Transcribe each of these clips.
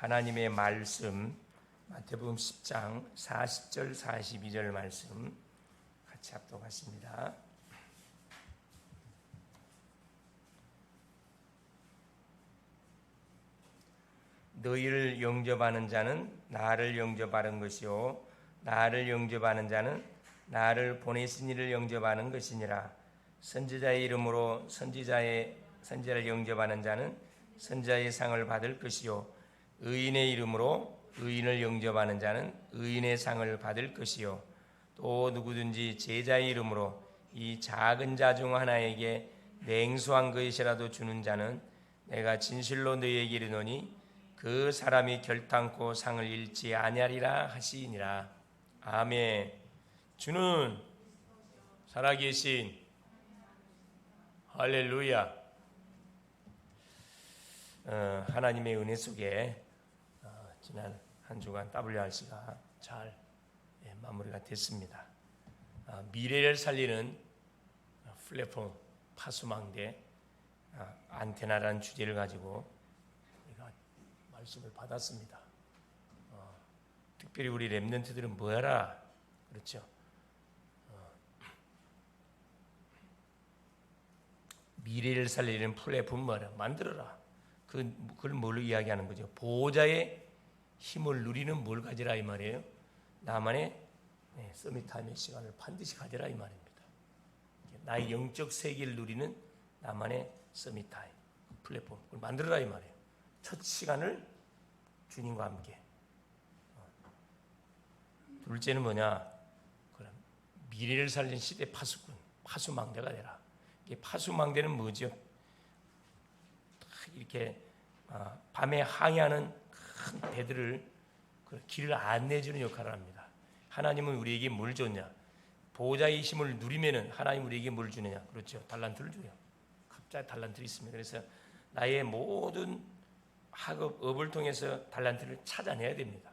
하나님의 말씀 마태복음 10장 40절 42절 말씀 같이 합독하십니다. 너희를 영접하는 자는 나를 영접하는 것이요 나를 영접하는 자는 나를 보내신 이를 영접하는 것이니라. 선지자의 이름으로 선지자를 영접하는 자는 선지자의 상을 받을 것이요 의인의 이름으로 의인을 영접하는 자는 의인의 상을 받을 것이요 또 누구든지 제자의 이름으로 이 작은 자 중 하나에게 냉수한 것이라도 주는 자는 내가 진실로 너희에게 이르노니 그 사람이 결탄코 상을 잃지 아니하리라 하시니라. 아멘. 주는 살아계신 할렐루야. 하나님의 은혜 속에 지난 한 주간 WRC가 잘 마무리가 됐습니다. 미래를 살리는 플랫폼 파수망대 안테나라는 주제를 가지고 우리가 말씀을 받았습니다. 특별히 우리 렘넌트들은 뭐하라 그렇죠? 미래를 살리는 플랫폼 뭐라 만들어라. 그걸 뭘로 이야기하는 거죠? 보호자의 힘을 누리는 뭘 가지라 이 말이에요. 나만의 서밋타임의 시간을 반드시 가지라 이 말입니다. 나의 영적 세계를 누리는 나만의 서밋타임 플랫폼 그걸 만들어라 이 말이에요. 첫 시간을 주님과 함께. 둘째는 뭐냐? 그럼 미래를 살리는 시대 파수꾼, 파수망대가 되라. 이게 파수망대는 뭐죠? 이렇게 밤에 항해하는 큰 배들을 길을 안내해주는 역할을 합니다. 하나님은 우리에게 뭘 줬냐? 보호자의 힘을 누리면은 하나님 우리에게 뭘 주느냐? 그렇죠. 달란트를 줘요. 각자의 달란트가 있습니다. 그래서 나의 모든 학업, 업을 통해서 달란트를 찾아내야 됩니다.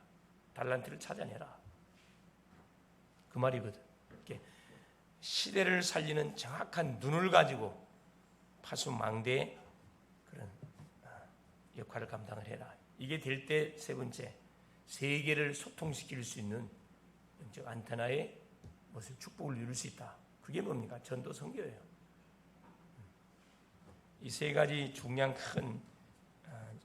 달란트를 찾아내라. 그 말이거든. 이렇게 시대를 살리는 정확한 눈을 가지고 파수망대의 그런 역할을 감당을 해라. 이게 될 때 세 번째, 세계를 소통시킬 수 있는 영적 안테나의 무슨 축복을 누릴 수 있다. 그게 뭡니까? 전도 선교예요. 이 세 가지 중요한 큰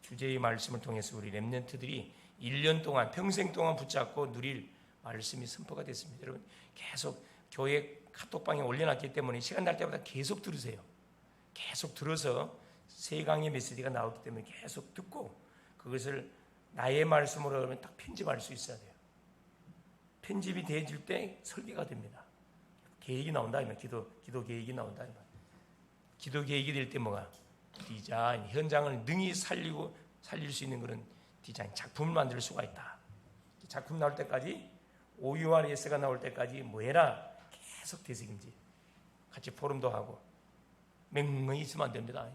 주제의 말씀을 통해서 우리 렘넌트들이 1년 동안 평생 동안 붙잡고 누릴 말씀이 선포가 됐습니다. 여러분 계속 교회 카톡방에 올려놨기 때문에 시간 날 때마다 계속 들으세요. 계속 들어서 세 강의 메시지가 나오기 때문에 계속 듣고 그것을 나의 말씀으로 하면 딱 편집할 수 있어야 돼요. 편집이 되어질 때 설계가 됩니다. 계획이 나온다 이말, 기도 계획이 나온다 이말. 기도 계획이 될 때 뭐가 디자인, 현장을 능히 살릴 수 있는 그런 디자인, 작품을 만들 수가 있다. 작품 나올 때까지 OURS가 나올 때까지 뭐 해라 계속 되새김질 같이 포럼도 하고 맹맹히 있으면 안 됩니다.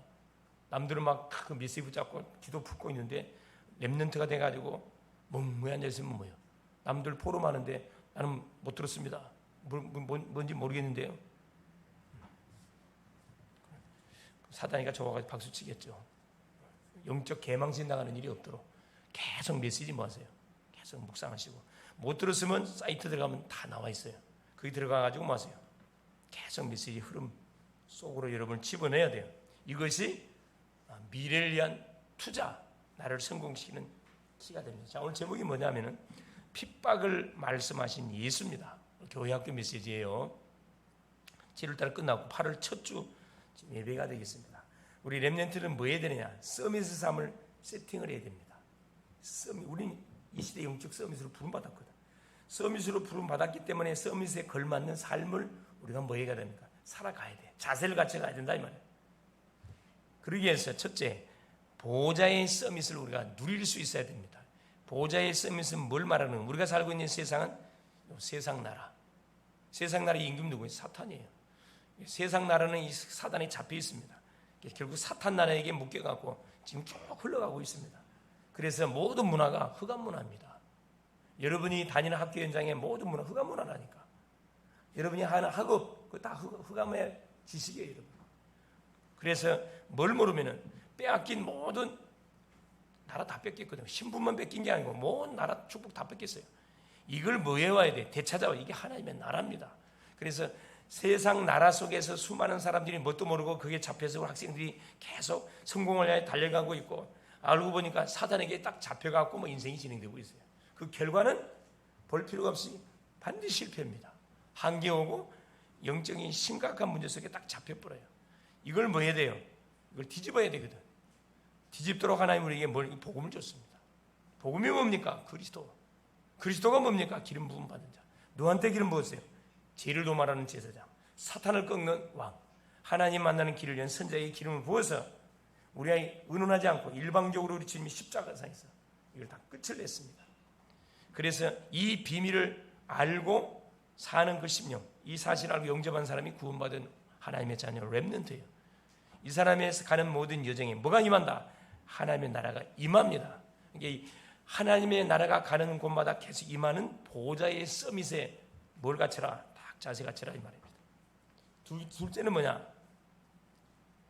남들은 막 그 메시지 붙잡고 기도 품고 있는데 렘넌트가 돼가지고 멍멍히 앉아있으면 뭐예요? 남들 포럼하는데 나는 못 들었습니다. 뭔지 모르겠는데요. 사단이가 저와가지고 박수치겠죠. 영적 개망신 나가는 일이 없도록 계속 메시지 뭐 하세요? 계속 묵상하시고 못 들었으면 사이트 들어가면 다 나와 있어요. 거기 들어가가지고 뭐 하세요? 계속 메시지 흐름 속으로 여러분을 집어내야 돼요. 이것이 미래를 위한 투자, 나를 성공시키는 키가 됩니다. 자, 오늘 제목이 뭐냐면은 핍박을 말씀하신 예수입니다. 교회학교 메시지예요. 7월달 끝나고 8월 첫 주 예배가 되겠습니다. 우리 렘넌트는 뭐 해야 되느냐? 서밋의 삶을 세팅을 해야 됩니다. 우리는 이 시대 영적 서밋으로 부름받았거든. 서밋으로 부름받았기 때문에 서밋에 걸맞는 삶을 우리가 뭐 해야 됩니까? 살아가야 돼. 자세를 갖춰가야 된다 이 말이에요. 그러기 위해서 첫째, 보호자의 서밋을 우리가 누릴 수 있어야 됩니다. 보호자의 서밋은 뭘 말하는? 우리가 살고 있는 세상은 세상 나라. 세상 나라의 임금 누구예요? 사탄이에요. 세상 나라는 이 사단에 잡혀 있습니다. 결국 사탄 나라에게 묶여갖고 지금 쭉 흘러가고 있습니다. 그래서 모든 문화가 흑암 문화입니다. 여러분이 다니는 학교 현장에 모든 문화 흑암 문화라니까. 여러분이 하는 학업 그거 다 흑암의 지식이에요, 여러분. 그래서 뭘 모르면은 빼앗긴 모든 나라 다 뺏겼거든요. 신분만 뺏긴 게 아니고 모든 나라 축복 다 뺏겼어요. 이걸 뭐 해와야 돼? 되찾아와. 이게 하나님의 나라입니다. 그래서 세상 나라 속에서 수많은 사람들이 뭣도 모르고 그게 잡혀서 학생들이 계속 성공을 향해 달려가고 있고, 알고 보니까 사단에게 딱 잡혀갖고 뭐 인생이 진행되고 있어요. 그 결과는 볼 필요가 없이 반드시 실패입니다. 한계 오고 영적인 심각한 문제 속에 딱 잡혀버려요. 이걸 뭐 해야 돼요? 이걸 뒤집어야 되거든. 뒤집도록 하나님 우리에게 복음을 줬습니다. 복음이 뭡니까? 그리스도. 그리스도가 뭡니까? 기름 부음 받은 자. 누구한테 기름 부었어요? 죄를 도말하는 제사장, 사탄을 꺾는 왕, 하나님 만나는 길을 연 선자에게 기름을 부어서 우리가 의논하지 않고 일방적으로 우리 주님이 십자가상에서 이걸 다 끝을 냈습니다. 그래서 이 비밀을 알고 사는 그 심령, 이 사실을 알고 영접한 사람이 구원받은 하나님의 자녀 렘넌트예요. 이 사람에서 가는 모든 여정에 뭐가 임한다? 하나님의 나라가 임합니다. 이게 하나님의 나라가 가는 곳마다 계속 임하는 보좌의 서밋에 뭘 갖춰라? 딱 자세 갖춰라 이 말입니다. 둘째는 뭐냐?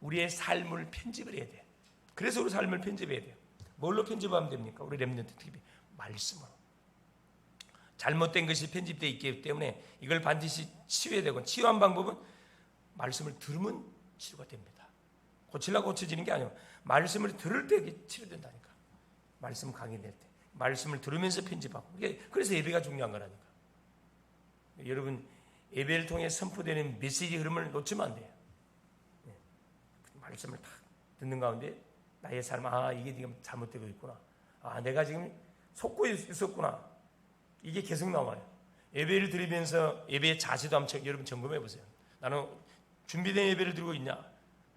우리의 삶을 편집을 해야 돼. 그래서 우리 삶을 편집해야 돼요. 뭘로 편집하면 됩니까? 우리 렘넌트 TV 말씀으로. 잘못된 것이 편집되어 있기 때문에 이걸 반드시 치유해야 되고, 치유한 방법은 말씀을 들으면 치유가 됩니다. 고치려고 고쳐지는 게 아니고 말씀을 들을 때 치료된다니까. 말씀 강의될 때 말씀을 들으면서 편집하고. 그래서 예배가 중요한 거라니까. 여러분, 예배를 통해 선포되는 메시지 흐름을 놓치면 안 돼요. 말씀을 딱 듣는 가운데 나의 삶, 이게 지금 잘못되고 있구나. 내가 지금 속고 있었구나. 이게 계속 나와요. 예배를 드리면서 예배의 자세도 한번 여러분 점검해 보세요. 나는 준비된 예배를 드리고 있냐?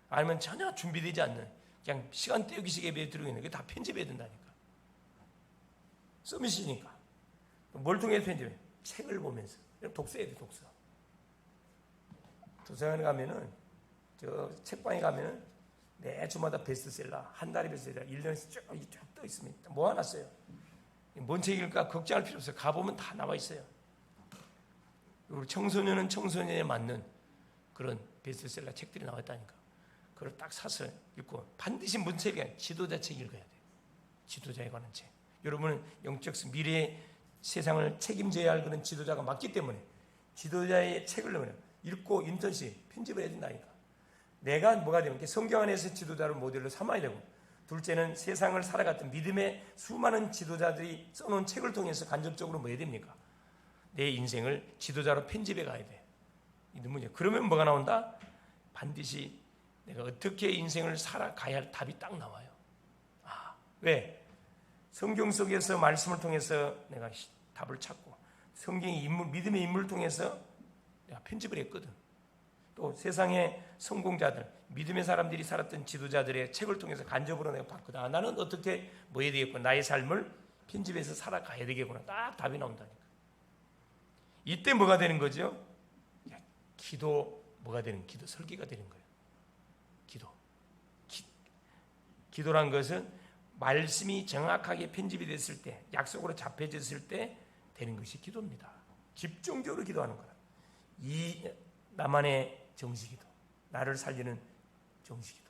아니면 전혀 준비되지 않는 그냥 시간 때우기식 예배를 드리고 있는 게 다 편집해야 된다니까. 서밋이니까. 뭘 통해서 편집해? 책을 보면서. 독서해야 돼, 독서. 도서관에 가면은, 책방에 가면은 매 주마다 베스트셀러, 한 달에 베스트셀러, 1년에 쭉 떠 있습니다. 모아놨어요. 뭔 책일까 걱정할 필요 없어요. 가보면 다 나와 있어요. 그리고 청소년은 청소년에 맞는 그런 베스트셀러 책들이 나와 있다니까. 그걸 딱 사서 읽고, 반드시 뭔 책이 아니라 지도자 책 읽어야 돼요. 지도자에 관한 책. 여러분은 영적 미래의 세상을 책임져야 할 그런 지도자가 맞기 때문에 지도자의 책을 읽고 인턴십 편집을 해야 된다니까. 내가 뭐가 되면 성경 안에서 지도자를 모델로 삼아야 되고, 둘째는 세상을 살아갔던 믿음의 수많은 지도자들이 써놓은 책을 통해서 간접적으로 뭐 해야 됩니까? 내 인생을 지도자로 편집해 가야 돼. 이 문제. 그러면 뭐가 나온다? 반드시 내가 어떻게 인생을 살아가야 할 답이 딱 나와요. 왜? 성경 속에서 말씀을 통해서 내가 답을 찾고, 성경의 인물, 믿음의 인물을 통해서 내가 편집을 했거든. 또 세상의 성공자들, 믿음의 사람들이 살았던 지도자들의 책을 통해서 간접으로 내가 봤거든. 나는 어떻게 뭐 해야 되겠구나. 나의 삶을 편집해서 살아가야 되겠구나. 딱 답이 나온다니까. 이때 뭐가 되는 거죠? 기도, 뭐가 되는, 기도 설계가 되는 거예요. 기도란 것은 말씀이 정확하게 편집이 됐을 때, 약속으로 잡혀졌을 때 되는 것이 기도입니다. 집중적으로 기도하는 거라. 이 나만의 정시기도, 나를 살리는 정시기도,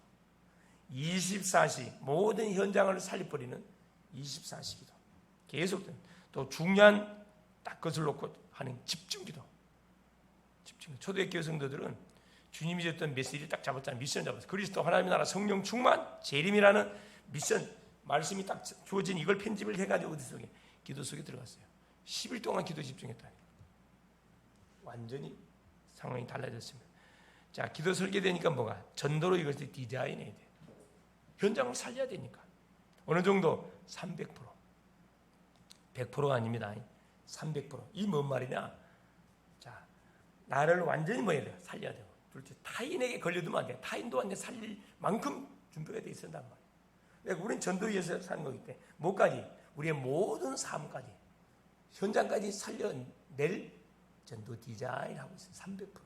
24시 모든 현장을 살려버리는 24시기도, 계속 또 중요한 딱 것을 놓고 하는 집중기도. 초대교회 성도들은 주님이 줬던 메시지를 딱 잡았잖아요. 미션 잡았어요. 그리스도 하나님의 나라 성령 충만 재림이라는 미션, 말씀이 딱 주어진 이걸 편집을 해가지고 어디 속에? 기도 속에 들어갔어요. 10일 동안 기도 집중했다. 완전히 상황이 달라졌습니다. 자, 기도 설계되니까 뭐가? 전도로 이것을 디자인해야 돼. 현장을 살려야 되니까. 어느 정도? 300%. 100%가 아닙니다. 300%. 이 뭔 말이냐? 자, 나를 완전히 뭐 해야 돼요? 살려야 되고. 둘째, 타인에게 걸려두면 안 돼. 타인도 완전히 살릴 만큼 준비가 돼 있었단 말이에요. 그러니까 우리는 전도 위해서 사는 거기 때문에 뭐까지? 우리의 모든 삶까지, 현장까지 살려낼 전도 디자인하고 있어요. 300%.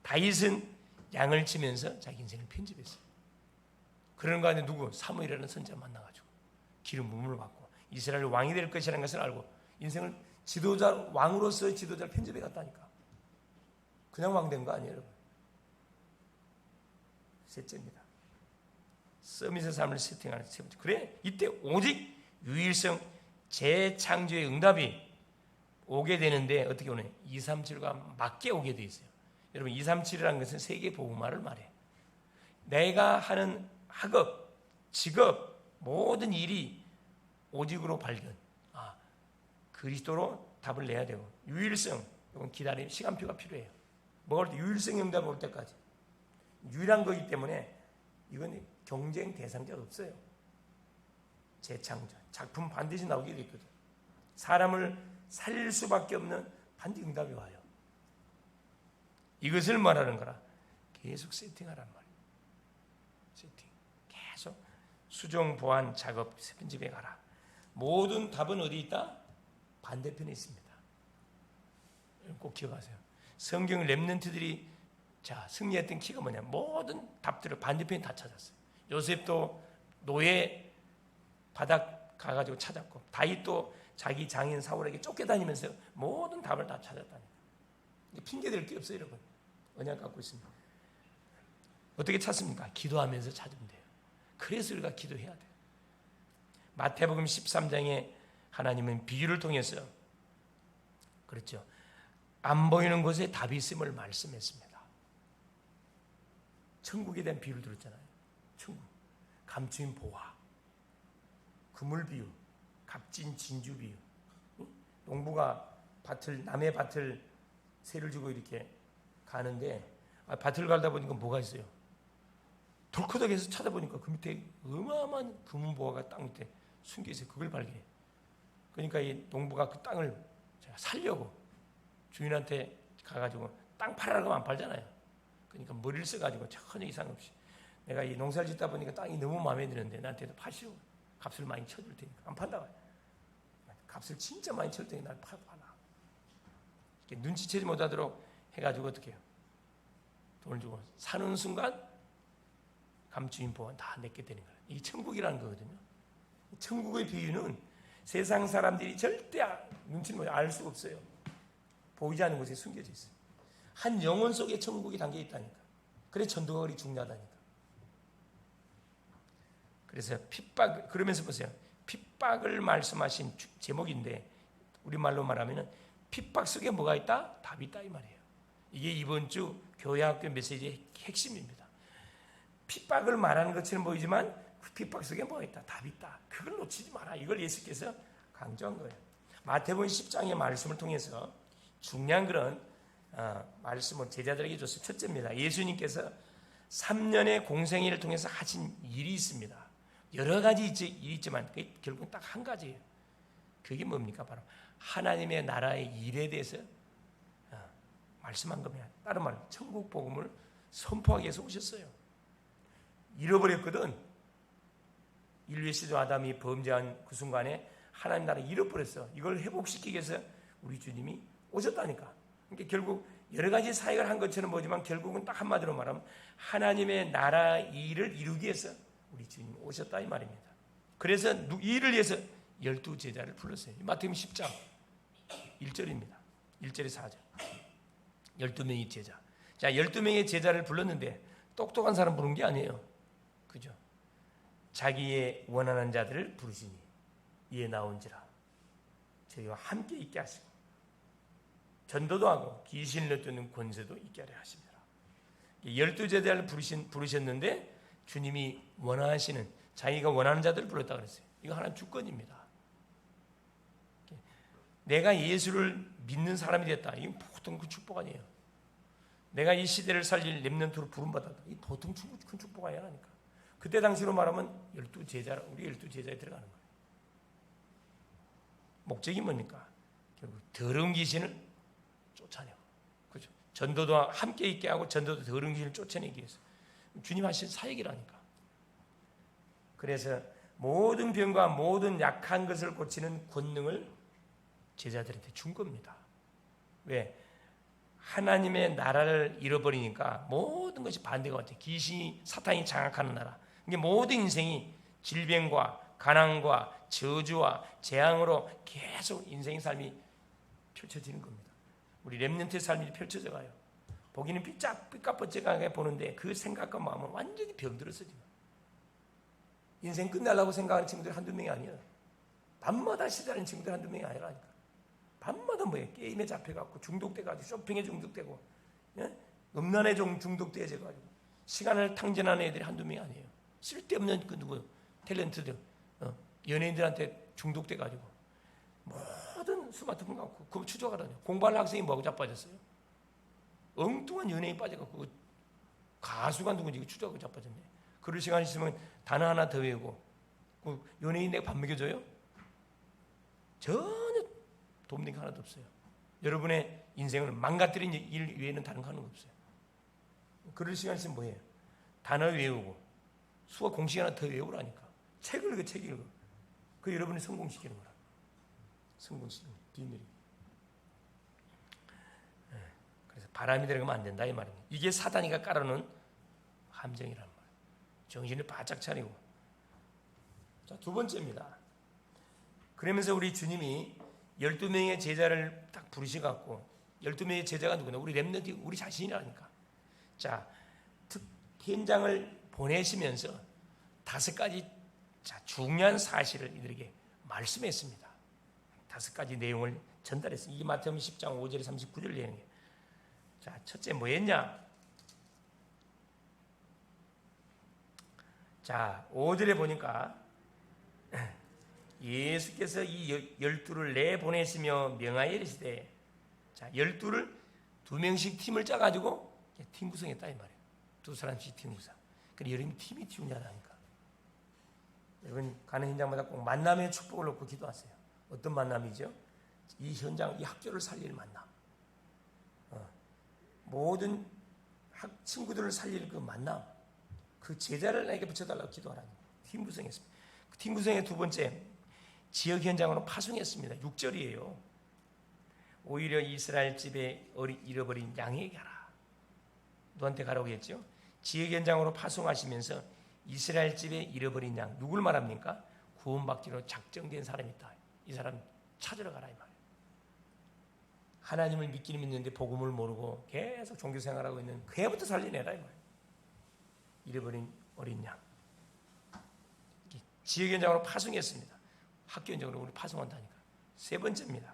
다윗은 양을 치면서 자기 인생을 편집했어요. 그런 거 아니에 누구? 사무엘이라는 선지자 만나가지고 기름 부음을 받고 이스라엘 왕이 될 것이라는 것을 알고 인생을 지도자, 왕으로서 지도자를 편집해 갔다니까. 그냥 왕 된 거 아니에요, 여러분. 셋째입니다. 서밋의 삶을 세팅하는 세 번째. 그래 이때 오직 유일성 재창조의 응답이 오게 되는데 어떻게 오냐? 237과 맞게 오게 돼 있어요. 여러분 237이라는 것은 세계 복음화를 말해. 내가 하는 학업, 직업, 모든 일이 오직으로 발견. 그리스도로 답을 내야 되고 유일성, 이건 기다림, 시간표가 필요해요. 뭐가 올 때 유일성 응답이 올 때까지. 유일한 거기 때문에 이건 경쟁 대상자가 없어요. 재창조, 작품 반드시 나오게 돼 있거든. 사람을 살릴 수밖에 없는 반드시 응답이 와요. 이것을 말하는 거라. 계속 세팅하란 말이에요. 세팅. 계속 수정 보완 작업 편집해 가라. 모든 답은 어디 있다? 반대편에 있습니다. 꼭 기억하세요. 성경 렘넌트들이 승리했던 키가 뭐냐? 모든 답들을 반대편에 다 찾았어요. 요셉도 노예 바닥 가가지고 찾았고, 다윗도 자기 장인 사울에게 쫓겨다니면서 모든 답을 다 찾았다니까. 핑계 댈 게 없어요, 여러분. 언약 갖고 있습니다. 어떻게 찾습니까? 기도하면서 찾으면 돼요. 그래서 우리가 기도해야 돼요. 마태복음 13장에 하나님은 비유를 통해서 그렇죠. 안 보이는 곳에 답이 있음을 말씀했습니다. 천국에 대한 비유를 들었잖아요. 천국, 감추인 보화, 그물 비유, 값진 진주 비유. 농부가 남의 밭을 새를 주고 이렇게 가는데 밭을 가다 보니까 뭐가 있어요? 덜커덕해서 찾아보니까 그 밑에 어마어마한 금은 보화가 땅 밑에 숨겨 있어요. 그걸 발견해. 그러니까 이 농부가 그 땅을 살려고 주인한테 가가지고 땅 팔아라고 하면 안 팔잖아요. 그러니까 머리를 써가지고 전혀 이상 없이 내가 이 농사를 짓다 보니까 땅이 너무 마음에 드는데 나한테도 파시오. 값을 많이 쳐줄 테니까 안 판다고. 값을 진짜 많이 쳐줄 테니까 날 팔아. 눈치채지 못하도록 해가지고 어떻게 해요? 돈을 주고 사는 순간 감추인 보험 다 내게 되는 거예요. 이게 천국이라는 거거든요. 천국의 비유는 세상 사람들이 절대 눈치를 알 수가 없어요. 보이지 않는 곳에 숨겨져 있어요. 한 영혼 속에 천국이 담겨 있다니까. 그래서 전도가 그리 중요하다니까. 그래서 그러면서 보세요. 핍박을 말씀하신 제목인데 우리말로 말하면 핍박 속에 뭐가 있다? 답이 있다 이 말이에요. 이게 이번 주 교회학교 메시지의 핵심입니다. 핍박을 말하는 것처럼 보이지만 그 핍박 속에 뭐가 있다? 답이 있다. 그걸 놓치지 마라. 이걸 예수께서 강조한 거예요. 마태복음 10장의 말씀을 통해서 중요한 그런 말씀을 제자들에게 줬어요. 첫째입니다. 예수님께서 3년의 공생애를 통해서 하신 일이 있습니다. 여러 가지 일이 있지만 결국 딱 한 가지예요. 그게 뭡니까? 바로 하나님의 나라의 일에 대해서 말씀한 겁니다. 다른 말로 천국 복음을 선포하기 위해서 오셨어요. 잃어버렸거든. 인류의 시조 아담이 범죄한 그 순간에 하나님 나라 잃어버렸어. 이걸 회복시키기 위해서 우리 주님이 오셨다니까. 그러니까 결국 여러 가지 사역을 한 것처럼 보지만 결국은 딱 한마디로 말하면 하나님의 나라 일을 이루기 위해서 우리 주님이 오셨다 이 말입니다. 그래서 이 일을 위해서 12제자를 불렀어요. 마태복음 10장 1절입니다. 1절에 4절. 12명의 제자. 자, 12명의 제자를 불렀는데 똑똑한 사람 부른 게 아니에요. 그죠? 자기의 원하는 자들을 부르시니 이에 나온지라 저희와 함께 있게 하시고 전도도 하고 귀신을 내쫓는 권세도 있게 하려 하십니다. 12제자를 부르셨는데 주님이 원하시는 자기가 원하는 자들을 불렀다 그랬어요. 이거 하나님 주권입니다. 내가 예수를 믿는 사람이 됐다. 이건 보통 큰 축복 아니에요. 내가 이 시대를 살릴 렘넌트로 부름받았다. 이 보통 큰 축복 아니라니까. 그때 당시로 말하면 12제자, 우리 12제자에 들어가는 거예요. 목적이 뭡니까? 결국 더러운 귀신을 쫓아내고, 그렇죠? 전도도 함께 있게 하고 전도도 더러운 귀신을 쫓아내기 위해서 주님 하신 사역이라니까. 그래서 모든 병과 모든 약한 것을 고치는 권능을 제자들한테 준 겁니다. 왜? 하나님의 나라를 잃어버리니까 모든 것이 반대가 같아요. 귀신이 사탄이 장악하는 나라. 이게 모든 인생이 질병과 가난과 저주와 재앙으로 계속 인생의 삶이 펼쳐지는 겁니다. 우리 렘넌트의 삶이 펼쳐져 가요. 보기는 삐까뻔쩍하게 보는데 그 생각과 마음은 완전히 병들었어 지금. 인생 끝내려고 생각하는 친구들이 한두 명이 아니에요. 밤마다 시달리는 친구들이 한두 명이 아니라니까. 밤마다 뭐예요? 게임에 잡혀갖고 중독돼가지고 쇼핑에 중독되고, 예? 음란에 중독돼져가지고 시간을 탕진하는 애들이 한두 명이 아니에요. 쓸데없는 그 누구 탤런트들, 연예인들한테 중독돼가지고 모든 스마트폰 갖고 그거 추적하라뇨. 공부하는 학생이 뭐하고 자빠졌어요? 엉뚱한 연예인 빠져갖고 가수가 누군지 추적하고 자빠졌네. 그럴 시간 있으면 단어 하나 더 외우고, 그 연예인 내가 밥 먹여줘요? 전혀 도움된 게 하나도 없어요. 여러분의 인생을 망가뜨린 일 외에는 다른 거 하는 거 없어요. 그럴 시간 있으면 뭐예요? 단어 외우고 수학 공식 하나 더 외우라니까. 책을 읽어, 책 읽어. 그 여러분이 성공시키는 거라. 성공시키는 비밀이. 그래서 바람이 들어가면 안 된다 이 말입니다. 이게 사단이가 깔아놓은 함정이란 말이에요. 정신을 바짝 차리고. 자, 두 번째입니다. 그러면서 우리 주님이 12명의 제자를 딱 부르셔갖고, 12명의 제자가 누구냐? 우리 렘넌트, 우리 자신이라니까. 자, 현장을 보내시면서 5가지 중요한 사실을 이들에게 말씀했습니다. 5가지 내용을 전달했습니다. 이게 마태복음 10장 5절 39절 내용이에요. 자, 첫째 뭐였냐? 자, 5절에 보니까 예수께서 이 12를 내보내시며 명하여 이르시되, 자, 12를 2명씩 팀을 짜가지고 팀 구성했다 이 말이에요. 2사람씩 팀 구성. 그래서 여러분 팀이 중요하다니까. 여러분 가는 현장마다 꼭 만남의 축복을 놓고 기도하세요. 어떤 만남이죠? 이 현장, 이 학교를 살릴 만남. 모든 친구들을 살릴 그 만남. 그 제자를 나에게 붙여달라고 기도하라는 팀 구성했습니다. 그 팀 구성의 두 번째, 지역 현장으로 파송했습니다. 6절이에요. 오히려 이스라엘 집에 잃어버린 양에게 가라. 누구한테 가라고 했죠? 지역 현장으로 파송하시면서 이스라엘 집에 잃어버린 양, 누굴 말합니까? 구원받기로 작정된 사람이 있다. 이 사람 찾으러 가라 이 말이에요. 하나님을 믿기는 믿는데 복음을 모르고 계속 종교 생활하고 있는 그애부터 살려내라 이 말이에요. 잃어버린 어린 양. 지역 현장으로 파송했습니다. 학교 현장으로 우리 파송한다니까. 세 번째입니다.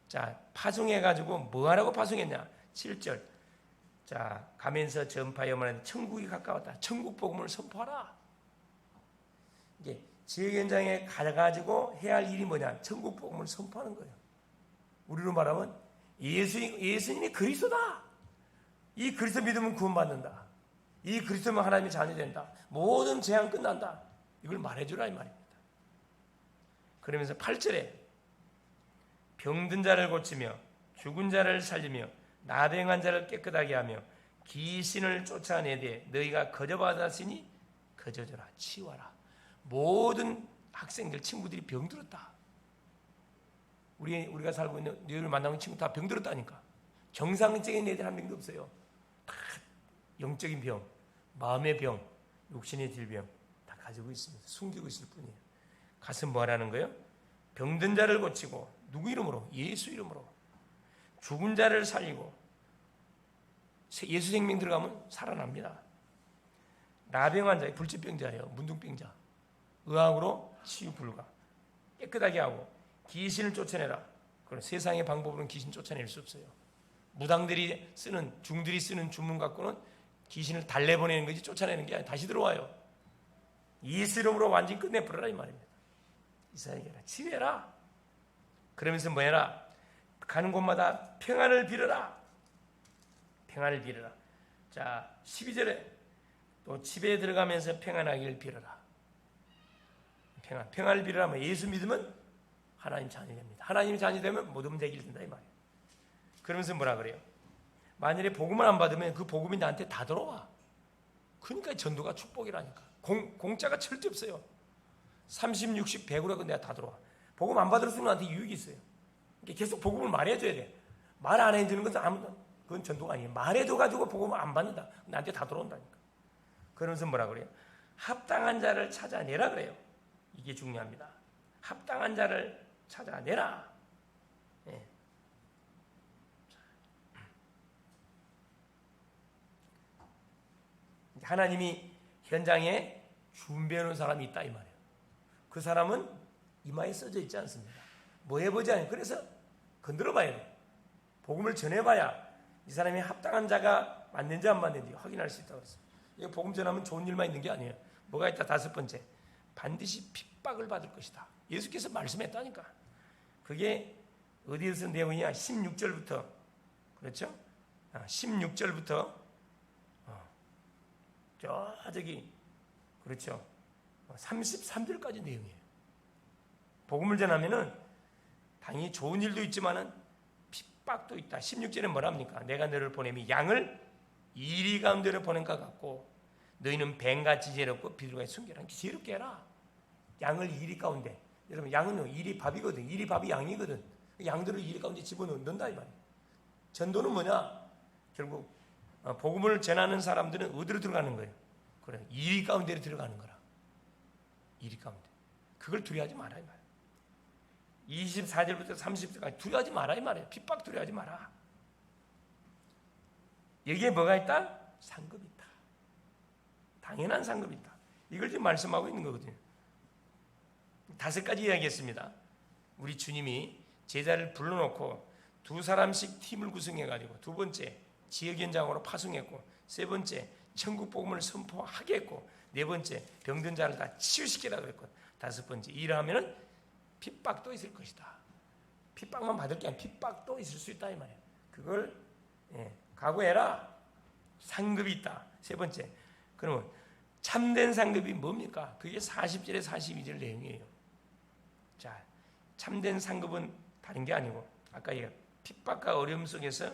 자, 파송해가지고 뭐 하라고 파송했냐? 7절. 자, 가면서 전파하여 말하는 천국이 가까웠다. 천국 복음을 선포하라. 이게 지역 현장에 가가지고 해야 할 일이 뭐냐? 천국 복음을 선포하는 거예요. 우리로 말하면 예수님이 그리스도다. 이 그리스도 믿으면 구원받는다. 이 그리스도면 하나님의 자녀 된다. 모든 재앙 끝난다. 이걸 말해주라 이 말입니다. 그러면서 8절에 병든 자를 고치며 죽은 자를 살리며 나병한 자를 깨끗하게 하며 귀신을 쫓아내되 너희가 거저받았으니 거저져라, 치워라. 모든 학생들, 친구들이 병들었다. 우리가 살고 있는 너희를 만나는 친구 다 병들었다니까. 정상적인 애들 한 명도 없어요. 다 영적인 병, 마음의 병, 육신의 질병 다 가지고 있습니다. 숨기고 있을 뿐이에요. 가서 뭐 하라는 거예요? 병든 자를 고치고, 누구 이름으로? 예수 이름으로. 죽은 자를 살리고, 예수 생명 들어가면 살아납니다. 나병한 자, 불치병자예요. 문둥병자. 의학으로 치유 불가. 깨끗하게 하고 귀신을 쫓아내라. 그럼 세상의 방법으로는 귀신 쫓아낼 수 없어요. 무당들이 쓰는, 중들이 쓰는 주문 갖고는 귀신을 달래보내는 거지 쫓아내는 게 아니라 다시 들어와요. 예수 이름으로 완전히 끝내버려라 이 말입니다. 이사야에게라, 치유해라. 그러면서 뭐 해라? 가는 곳마다 평안을 빌어라. 평안을 빌어라. 자, 12절에 또 집에 들어가면서 평안하기를 빌어라. 평안을 빌어라. 예수 믿으면 하나님 자녀 됩니다. 하나님 자녀 되면 모든 문제 해결된다 이 말이에요. 그러면서 뭐라 그래요? 만일에 복음을 안 받으면 그 복음이 나한테 다 들어와. 그러니까 전도가 축복이라니까. 공짜가 절대 없어요. 30, 60, 100으로 하고 내가 다 들어와. 복음 안 받을수록 나한테 유익이 있어요. 그러니까 계속 복음을 말해줘야 돼. 말 안 해주는 것은 그건 전도가 아니에요. 말해줘가지고 복음을 안 받는다. 나한테 다 들어온다니까. 그러면서 뭐라 그래요? 합당한 자를 찾아내라 그래요. 이게 중요합니다. 합당한 자를 찾아내라. 네. 하나님이 현장에 준비해놓은 사람이 있다 이 말이에요. 그 사람은 이마에 써져 있지 않습니다. 뭐 해보지 않아요. 그래서 건드려봐야 돼요. 복음을 전해봐야 이 사람이 합당한 자가 맞는지 안 맞는지 확인할 수 있다고 했어요. 이거 복음 전하면 좋은 일만 있는 게 아니에요. 뭐가 있다? 다섯 번째, 반드시 핍박을 받을 것이다. 예수께서 말씀했다니까. 그게 어디에서 내용이냐? 16절부터 그렇죠? 16절부터 저기 그렇죠? 33절까지 내용이에요. 복음을 전하면은 당연히 좋은 일도 있지만은 핍박도 있다. 16절에 뭐랍니까? 내가 너를 보내면 양을 이리 가운데로 보낸 것 같고 너희는 뱀같이 지혜롭고 비둘기같이 순결한 지혜롭게 해라. 양을 이리 가운데. 여러분 양은 이리 밥이거든. 이리 밥이 양이거든. 양들을 이리 가운데 집어넣는다 이 말이에요. 전도는 뭐냐? 결국 복음을 전하는 사람들은 어디로 들어가는 거예요? 그래, 이리 가운데로 들어가는 거라. 이리 가운데. 그걸 두려워하지 마라 이 말이에요. 24절부터 30절까지 두려워하지 마라 이 말이에요. 핍박 두려워하지 마라. 여기에 뭐가 있다? 상급이 있다. 당연한 상급이 있다. 이걸 지금 말씀하고 있는 거거든요. 다섯 가지 이야기했습니다. 우리 주님이 제자를 불러놓고 두 사람씩 팀을 구성해가지고 두 번째 지역 현장으로 파송했고 세 번째 천국 복음을 선포하게 했고 네 번째 병든 자를 다 치유시키라 그랬고 다섯 번째 일하면은 핍박도 있을 것이다. 핍박만 받을 게 아니라 핍박도 있을 수 있다 이 말이에요. 그걸 각오해라. 상급이 있다. 세 번째, 그러면 참된 상급이 뭡니까? 그게 40절에 42절 내용이에요. 자, 참된 상급은 다른 게 아니고 아까 얘기한 핍박과 어려움 속에서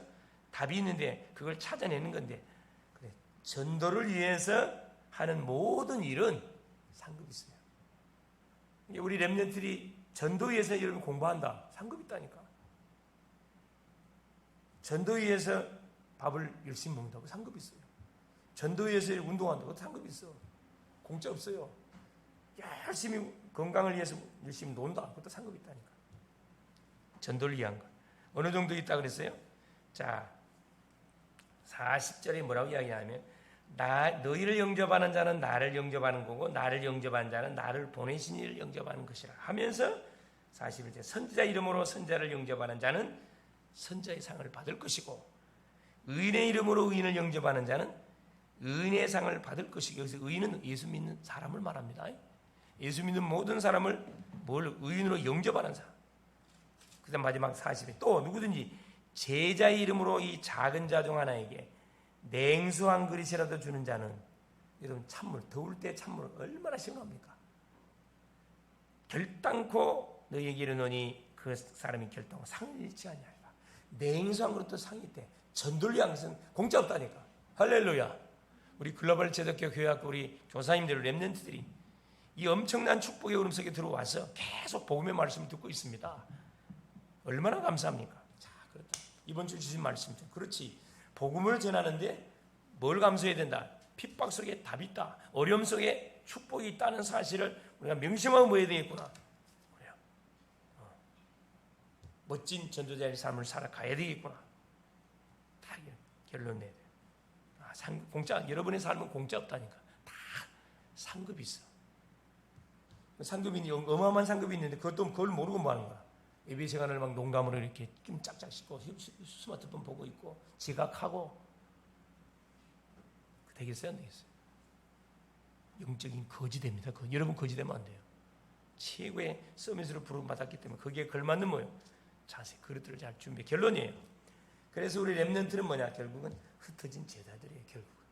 답이 있는데 그걸 찾아내는 건데 그래, 전도를 위해서 하는 모든 일은 상급이 있어요. 우리 렘넌트들이 전도 위해서 여러분 공부한다. 상급이 있다니까. 전도 위해서 밥을 열심히 먹는다고 상급이 있어요. 전도 위해서 운동한다고 상급이 있어. 공짜 없어요. 열심히 건강을 위해서 열심히 논다. 그것도 상급이 있다니까. 전도를 위한 것. 어느 정도 있다 그랬어요? 자, 40절에 뭐라고 이야기하냐면 너희를 영접하는 자는 나를 영접하는 거고 나를 영접하는 자는 나를 보내신 이를 영접하는 것이라 하면서 41절 선지자 이름으로 선자를 영접하는 자는 선자의 상을 받을 것이고 의인의 이름으로 의인을 영접하는 자는 의인의 상을 받을 것이고 여기서 의인은 예수 믿는 사람을 말합니다. 예수 믿는 모든 사람을 뭘 의인으로 영접하는 사람. 그 다음 마지막 40에 또 누구든지 제자의 이름으로 이 작은 자 중 하나에게 냉수 한 그릇이라도 주는 자는 여러분 찬물 더울 때 찬물 얼마나 시원합니까? 결단코 너희에게 이르노니 그 사람이 결단코 상을 잃지 아니하리라. 냉수 한 그릇도 상이 있대. 전도를 위한 것은 공짜 없다니까. 할렐루야. 우리 글로벌 제독교 교회학교 우리 교사님들 렘넌트들이 이 엄청난 축복의 흐름 속에 들어와서 계속 복음의 말씀을 듣고 있습니다. 얼마나 감사합니까? 자, 그렇다. 이번 주 주신 말씀이죠. 그렇지. 복음을 전하는데 뭘 감수해야 된다? 핍박 속에 답이 있다. 어려움 속에 축복이 있다는 사실을 우리가 명심하고 보여야 되겠구나. 그래요. 멋진 전도자의 삶을 살아가야 되겠구나. 다 결론 내야 돼요. 공짜, 여러분의 삶은 공짜 없다니까. 다 상급이 있어. 상급이 어마어마한 상급이 있는데 그걸 모르고 뭐 하는 거야. 예배 시간을 막 농담으로 이렇게 좀 짝짝 씻고 스마트폰 보고 있고 지각하고 되겠어요 안 되겠어요? 영적인 거지됩니다. 여러분 거지되면 안 돼요. 최고의 서밋으로 부름받았기 때문에 거기에 걸맞는 뭐예요? 자세 그릇들을 잘 준비해. 결론이에요. 그래서 우리 렘넌트는 뭐냐? 결국은 흩어진 제자들이에요. 결국은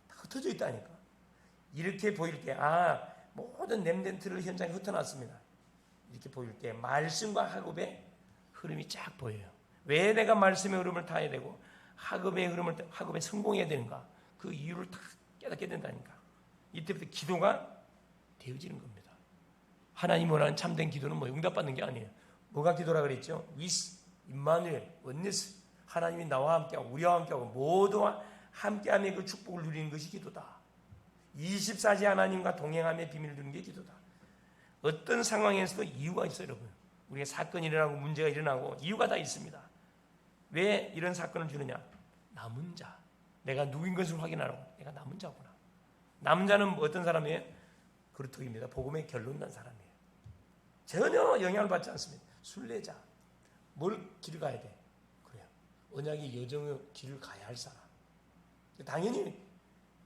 다 흩어져 있다니까. 이렇게 보일 때 모든 렘넌트를 현장에 흩어놨습니다. 이렇게 보일 때 말씀과 학업의 흐름이 쫙 보여요. 왜 내가 말씀의 흐름을 타야 되고 학업에 성공해야 되는가? 그 이유를 다 깨닫게 된다니까. 이때부터 기도가 되어지는 겁니다. 하나님 원하는 참된 기도는 뭐 응답받는 게 아니에요. 뭐가 기도라 그랬죠? 위스, 임마누엘, 원네스. 하나님이 나와 함께하고 우리와 함께하고 모두와 함께함의 그 축복을 누리는 것이 기도다. 24시 하나님과 동행함의 비밀을 누리는 게 기도다. 어떤 상황에서도 이유가 있어요, 여러분. 우리가 사건이 일어나고 문제가 일어나고 이유가 다 있습니다. 왜 이런 사건을 주느냐? 남은 자. 내가 누구인 것을 확인하라고. 내가 남은 자구나. 남은 자는 어떤 사람이에요? 그루터기입니다. 복음의 결론 난 사람이에요. 전혀 영향을 받지 않습니다. 순례자. 뭘 길을 가야 돼? 그래요. 언약의 여정의 길을 가야 할 사람. 당연히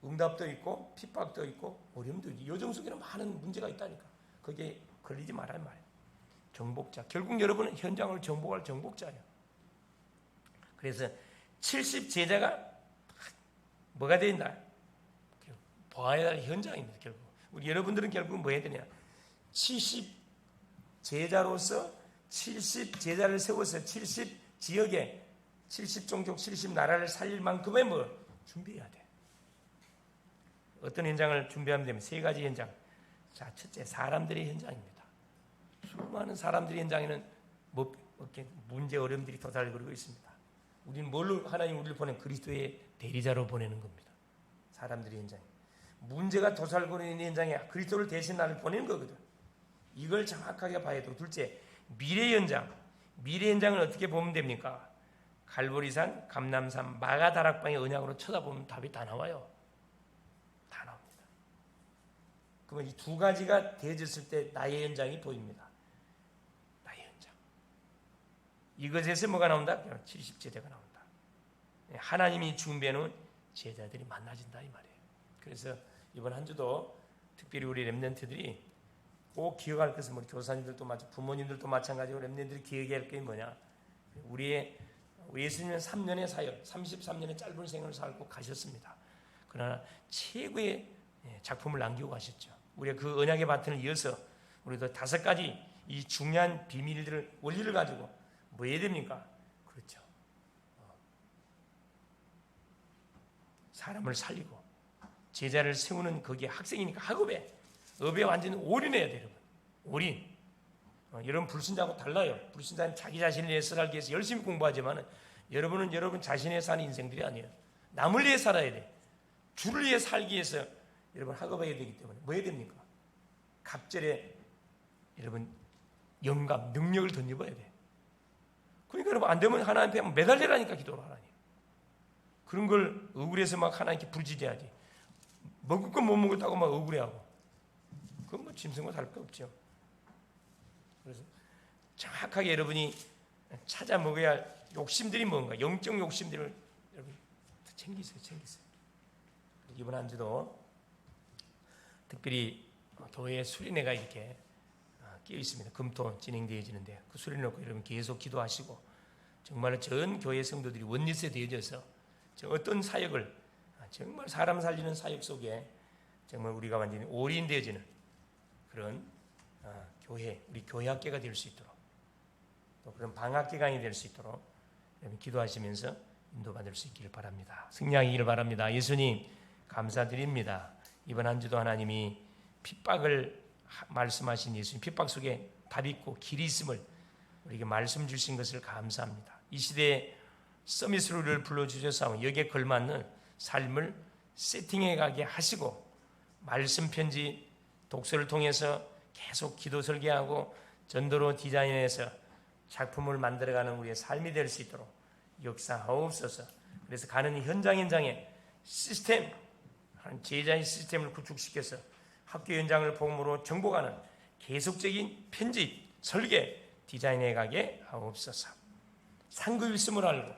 응답도 있고 핍박도 있고 어려움도 있고 여정 속에는 많은 문제가 있다니까. 거기에 걸리지 말란 말이에요. 정복자. 결국 여러분은 현장을 정복할 정복자예요. 그래서 70 제자가 뭐가 된다? 보아야 할 현장입니다. 결국 우리 여러분들은 결국 뭐 해야 되냐? 70 제자로서 70 제자를 세워서 70 지역에 70 종족 70 나라를 살릴 만큼의 뭐 준비해야 돼. 어떤 현장을 준비하면 되면 세 가지 현장. 자, 첫째 사람들의 현장입니다. 수많은 사람들의 현장에는 뭐 문제 어려움들이 도달거리고 있습니다. 우리는 뭘로 하나님 우리를 보낸 그리스도의 대리자로 보내는 겁니다. 사람들의 현장. 문제가 도달거리는 현장에 그리스도를 대신 나를 보내는 거거든. 이걸 정확하게 봐야 되고 둘째 미래 현장. 미래 현장을 어떻게 보면 됩니까? 갈보리산, 감람산, 마가다락방의 언약으로 쳐다보면 답이 다 나와요. 다 나옵니다. 그러면 이 두 가지가 되어졌을 때 나의 현장이 보입니다. 나의 현장. 이것에서 뭐가 나온다? 70제자가 나온다. 하나님이 준비해놓은 제자들이 만나진다 이 말이에요. 그래서 이번 한 주도 특별히 우리 렘넌트들이 꼭 기억할 것은 우리 교사님들도 마찬가지고 부모님들도 마찬가지고 렘넌트들이 기억해야 할 게 뭐냐? 우리의 예수님은 3년의 사역, 33년의 짧은 생을 살고 가셨습니다. 그러나 최고의 작품을 남기고 가셨죠. 우리가 그 언약의 바탕을 이어서 우리도 5가지 이 중요한 비밀들을 원리를 가지고 뭐 해야 됩니까? 그렇죠. 사람을 살리고 제자를 세우는 거기에 학생이니까 학업에 업에 완전히 올인해야 돼요. 여러분. 올인. 여러분 불신자하고 달라요. 불신자는 자기 자신을 위해서 살기 위해서 열심히 공부하지만 여러분은 여러분 자신에 사는 인생들이 아니에요. 남을 위해 살아야 돼. 주를 위해 살기 위해서 여러분 학업해야 되기 때문에 뭐 해야 됩니까? 갑절에 여러분 영감, 능력을 덧입어야 돼. 그러니까 여러분 안 되면 하나님께 매달리라니까 기도를 하라니. 그런 걸 억울해서 막 하나님께 부르짖어야지. 먹을 건 못 먹었다고 막 억울해하고. 그건 뭐 짐승과 다를 거 없죠. 그래서 정확하게 여러분이 찾아 먹어야 할 욕심들이 뭔가, 영적 욕심들을 여러분 챙기세요. 이번 한 주도 특별히 교회 수련회가 이렇게 끼어 있습니다. 금토 진행되어지는데 그 수련회 놓고 여러분 계속 기도하시고 정말 전 교회 성도들이 원리스에 되어져서 어떤 사역을 정말 사람 살리는 사역 속에 정말 우리가 완전히 올인되어지는 그런 교회, 우리 교회학계가 될 수 있도록 또 그런 방학기간이 될 수 있도록 여러분 기도하시면서 인도받을 수 있기를 바랍니다. 승리하기를 바랍니다. 예수님 감사드립니다. 이번 한 주도 하나님이 핍박을 말씀하신 예수님 핍박 속에 답이 있고 길이 있음을 우리에게 말씀 주신 것을 감사합니다. 이 시대에 서밋으로 우리를 불러주셔서 여기에 걸맞는 삶을 세팅해 가게 하시고 말씀 편지 독서를 통해서 계속 기도 설계하고 전도로 디자인해서 작품을 만들어가는 우리의 삶이 될 수 있도록 역사하옵소서. 그래서 가는 현장에 시스템, 제자의 시스템을 구축시켜서 학교 현장을 복음으로 정복하는 계속적인 편집, 설계, 디자인해 가게 하옵소서. 상급 있음을 알고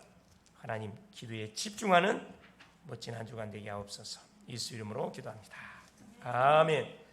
하나님 기도에 집중하는 멋진 한 주간 되게 하옵소서. 예수 이름으로 기도합니다. 아멘.